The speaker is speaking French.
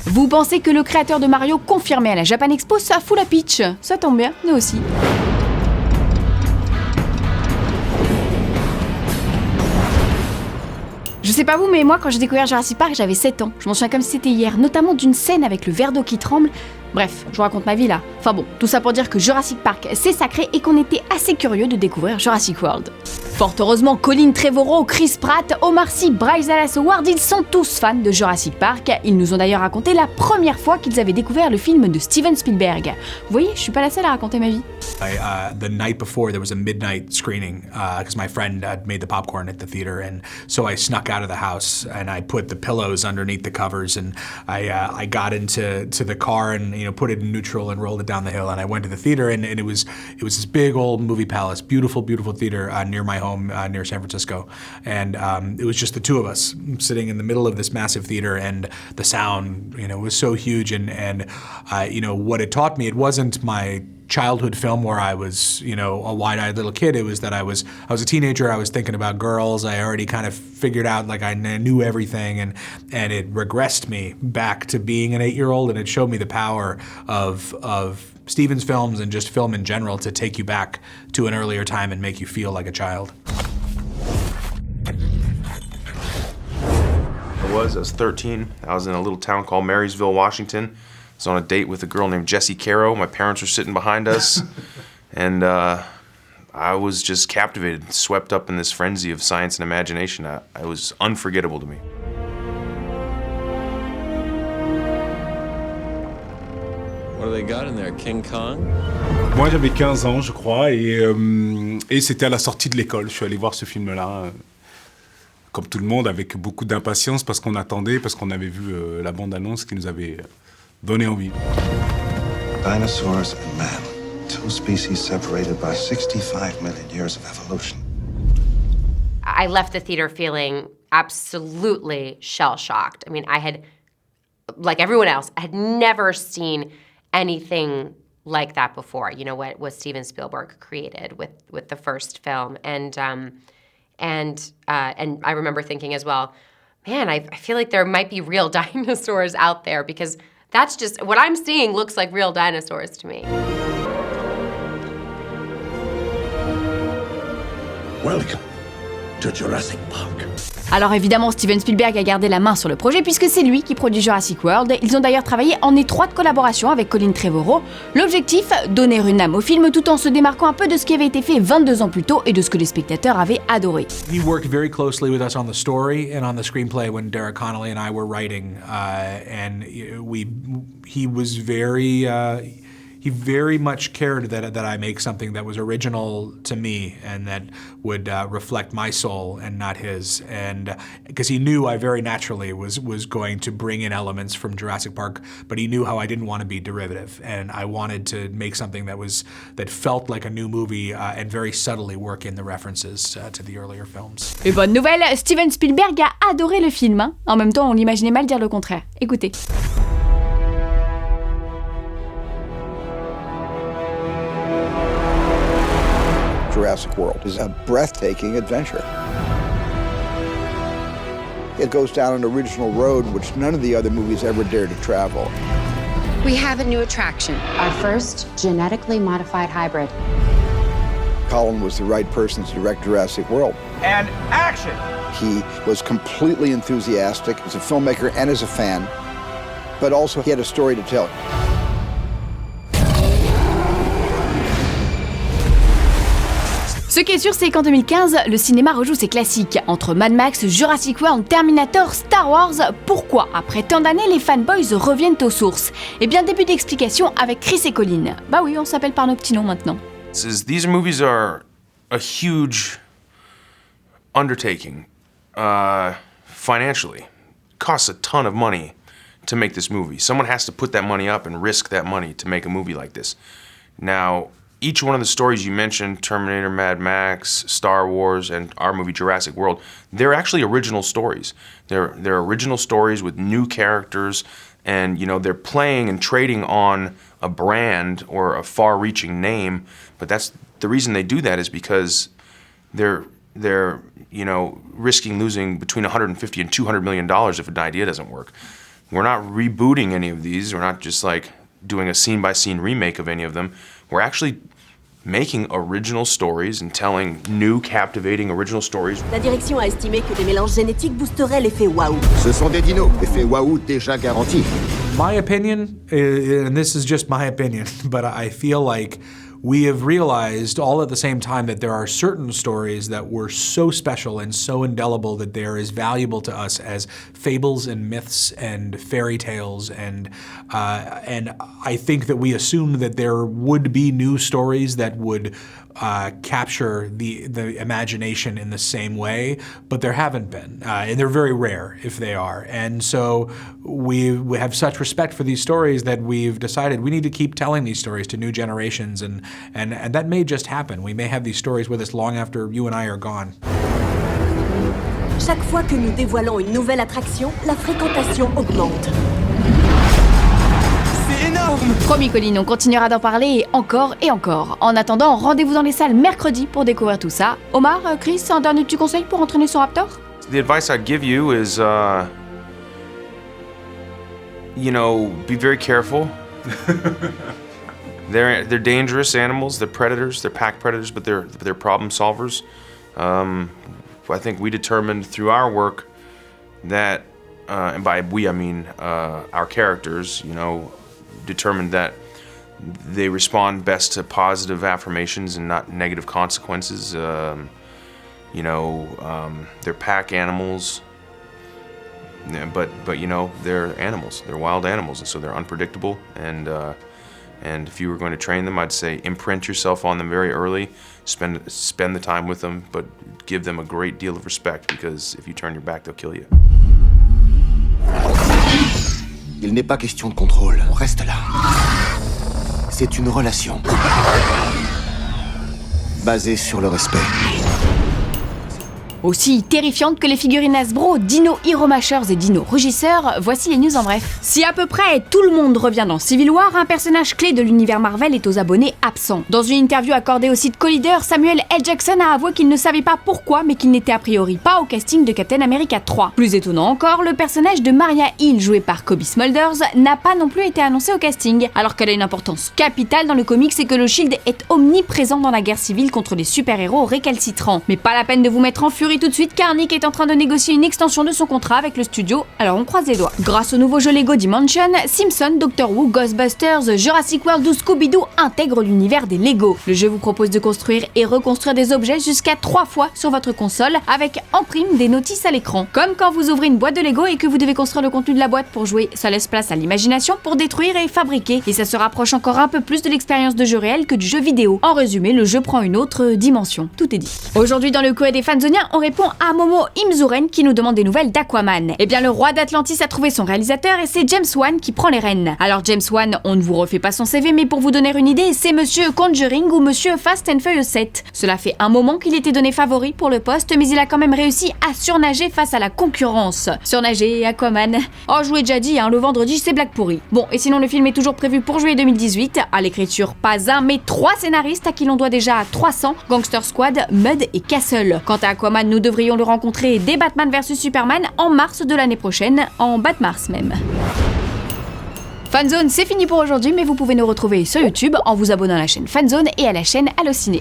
Vous pensez que le créateur de Mario confirmé à la Japan Expo, ça fout la pitch? Ça tombe bien, nous aussi. Je sais pas vous, mais moi quand j'ai découvert Jurassic Park, j'avais 7 ans. Je m'en souviens comme si c'était hier, notamment d'une scène avec le verre d'eau qui tremble. Bref, je vous raconte ma vie là. Enfin bon, tout ça pour dire que Jurassic Park c'est sacré et qu'on était assez curieux de découvrir Jurassic World. Fort heureusement, Colin Trevorrow, Chris Pratt, Omar Sy, Bryce Dallas Howard, ils sont tous fans de Jurassic Park. Ils nous ont d'ailleurs raconté la première fois qu'ils avaient découvert le film de Steven Spielberg. Vous voyez, je suis pas la seule à raconter ma vie. The night before, there was a midnight screening because my friend had made the popcorn at the theater, and so I snuck out of the house and I put the pillows underneath the covers, and I got into the car and put it in neutral and rolled it down the hill, and I went to the theater, and it was this big old movie palace, beautiful theater near my home near San Francisco, and it was just the two of us sitting in the middle of this massive theater, and the sound was so huge, and what it taught me, it wasn't my childhood film where I was, a wide-eyed little kid. It was that I was a teenager. I was thinking about girls. I already kind of figured out like I knew everything, and it regressed me back to being an 8-year-old, and it showed me the power of Steven's films and just film in general to take you back to an earlier time and make you feel like a child. I was 13. I was in a little town called Marysville, Washington. I was on a date with a girl named Jessie Caro. My parents were sitting behind us, and I was just captivated, swept up in this frenzy of science and imagination. It was unforgettable to me. What do they got in there, King Kong? Moi j'avais 15 ans je crois, et c'était à la sortie de l'école. Je suis allé voir ce film-là, comme tout le monde, avec beaucoup d'impatience parce qu'on attendait, parce qu'on avait vu la bande-annonce qui nous avait donné envie. Dinosaurs and man, two species separated by 65 million years of evolution. I left the theater feeling absolutely shell-shocked. I mean, I had, like everyone else, I had never seen anything like that before. What Steven Spielberg created with the first film, and I remember thinking as well, man, I feel like there might be real dinosaurs out there, because that's just, what I'm seeing looks like real dinosaurs to me. Welcome to Jurassic Park. Alors évidemment, Steven Spielberg a gardé la main sur le projet puisque c'est lui qui produit Jurassic World. Ils ont d'ailleurs travaillé en étroite collaboration avec Colin Trevorrow. L'objectif, donner une âme au film tout en se démarquant un peu de ce qui avait été fait 22 ans plus tôt et de ce que les spectateurs avaient adoré. He worked very closely with us on the story and on the screenplay when Derek Connolly and I were writing, and he very much cared that I make something that was original to me and that would reflect my soul and not his. And because he knew I very naturally was going to bring in elements from Jurassic Park, but he knew how I didn't want to be derivative, and I wanted to make something that felt like a new movie and very subtly work in the references to the earlier films. Et bonne nouvelle, Steven Spielberg a adoré le film. Hein. En même temps, on l'imaginait mal dire le contraire. Écoutez. Jurassic World is a breathtaking adventure. It goes down an original road which none of the other movies ever dared to travel. We have a new attraction, our first genetically modified hybrid. Colin was the right person to direct Jurassic World. And action! He was completely enthusiastic as a filmmaker and as a fan, but also he had a story to tell. Ce qui est sûr, c'est qu'en 2015, le cinéma rejoue ses classiques. Entre Mad Max, Jurassic World, Terminator, Star Wars, pourquoi, après tant d'années, les fanboys reviennent aux sources? Eh bien, début d'explication avec Chris et Colin. Bah oui, on s'appelle par nos petits noms maintenant. These movies are a huge undertaking, financially. It costs a ton of money to make this movie. Someone has to put that money up and risk that money to make a movie like this. Now, each one of the stories you mentioned, Terminator, Mad Max, Star Wars, and our movie Jurassic World, they're actually original stories. They're original stories with new characters, and they're playing and trading on a brand or a far-reaching name. But that's the reason they do that is because they're risking losing between $150 and $200 million if an idea doesn't work. we're not rebooting any of these. We're not just like doing a scene-by-scene remake of any of them. We're actually making original stories and telling new, captivating original stories. La direction a estimé que des mélanges génétiques boosteraient l'effet waouh. Ce sont des dinos, effet waouh déjà garanti. My opinion, and this is just my opinion, but I feel like we have realized all at the same time that there are certain stories that were so special and so indelible that they are as valuable to us as fables and myths and fairy tales, and I think that we assumed that there would be new stories that would capture the imagination in the same way, but there haven't been, and they're very rare if they are. And so we have such respect for these stories that we've decided we need to keep telling these stories to new generations, and that may just happen. We may have these stories with us long after you and I are gone. Chaque fois que nous dévoilons une nouvelle attraction, la fréquentation augmente. Promis Colline, on continuera d'en parler encore et encore. En attendant, rendez-vous dans les salles mercredi pour découvrir tout ça. Omar, Chris, un dernier petit conseil pour entraîner son Raptor? The advice I'd give you is, be very careful. They're dangerous animals. They're predators. They're pack predators, but they're problem solvers. I think we determined through our work that, and by we I mean our characters, determined that they respond best to positive affirmations and not negative consequences. They're pack animals, but they're animals. They're wild animals, and so they're unpredictable. And if you were going to train them, I'd say imprint yourself on them very early. Spend the time with them, but give them a great deal of respect, because if you turn your back, they'll kill you. Il n'est pas question de contrôle, on reste là. C'est une relation basée sur le respect. Aussi terrifiante que les figurines Hasbro, Dino Hero Mashers et Dino Rugisseurs, voici les news en bref. Si à peu près tout le monde revient dans Civil War, un personnage clé de l'univers Marvel est aux abonnés absent. Dans une interview accordée au site Collider, Samuel L. Jackson a avoué qu'il ne savait pas pourquoi, mais qu'il n'était a priori pas au casting de Captain America 3. Plus étonnant encore, le personnage de Maria Hill, joué par Kobe Smulders, n'a pas non plus été annoncé au casting, alors qu'elle a une importance capitale dans le comics et que le Shield est omniprésent dans la guerre civile contre les super-héros récalcitrants. Mais pas la peine de vous mettre en furie tout de suite, car Nick est en train de négocier une extension de son contrat avec le studio, alors on croise les doigts. Grâce au nouveau jeu Lego Dimension, Simpson, Doctor Who, Ghostbusters, Jurassic World ou Scooby-Doo intègrent l'univers des Lego. Le jeu vous propose de construire et reconstruire des objets jusqu'à 3 fois sur votre console, avec en prime des notices à l'écran. Comme quand vous ouvrez une boîte de Lego et que vous devez construire le contenu de la boîte pour jouer, ça laisse place à l'imagination pour détruire et fabriquer, et ça se rapproche encore un peu plus de l'expérience de jeu réel que du jeu vidéo. En résumé, le jeu prend une autre dimension. Tout est dit. Aujourd'hui dans le courrier des Fanzoniens, on répond à Momo Imzuren qui nous demande des nouvelles d'Aquaman. Eh bien, le roi d'Atlantis a trouvé son réalisateur et c'est James Wan qui prend les rênes. Alors James Wan, on ne vous refait pas son CV, mais pour vous donner une idée, c'est Monsieur Conjuring ou Monsieur Fast and Furious 7. Cela fait un moment qu'il était donné favori pour le poste, mais il a quand même réussi à surnager face à la concurrence. Surnager, Aquaman. Oh, je vous l'ai déjà dit, le vendredi, c'est blague pourrie. Bon, et sinon le film est toujours prévu pour juillet 2018. À l'écriture, pas un, mais 3 scénaristes à qui l'on doit déjà 300, Gangster Squad, Mud et Castle. Quant à Aquaman, nous devrions le rencontrer dès Batman vs Superman en mars de l'année prochaine, en Bat-Mars même. Fanzone, c'est fini pour aujourd'hui, mais vous pouvez nous retrouver sur YouTube en vous abonnant à la chaîne Fanzone et à la chaîne Allociné.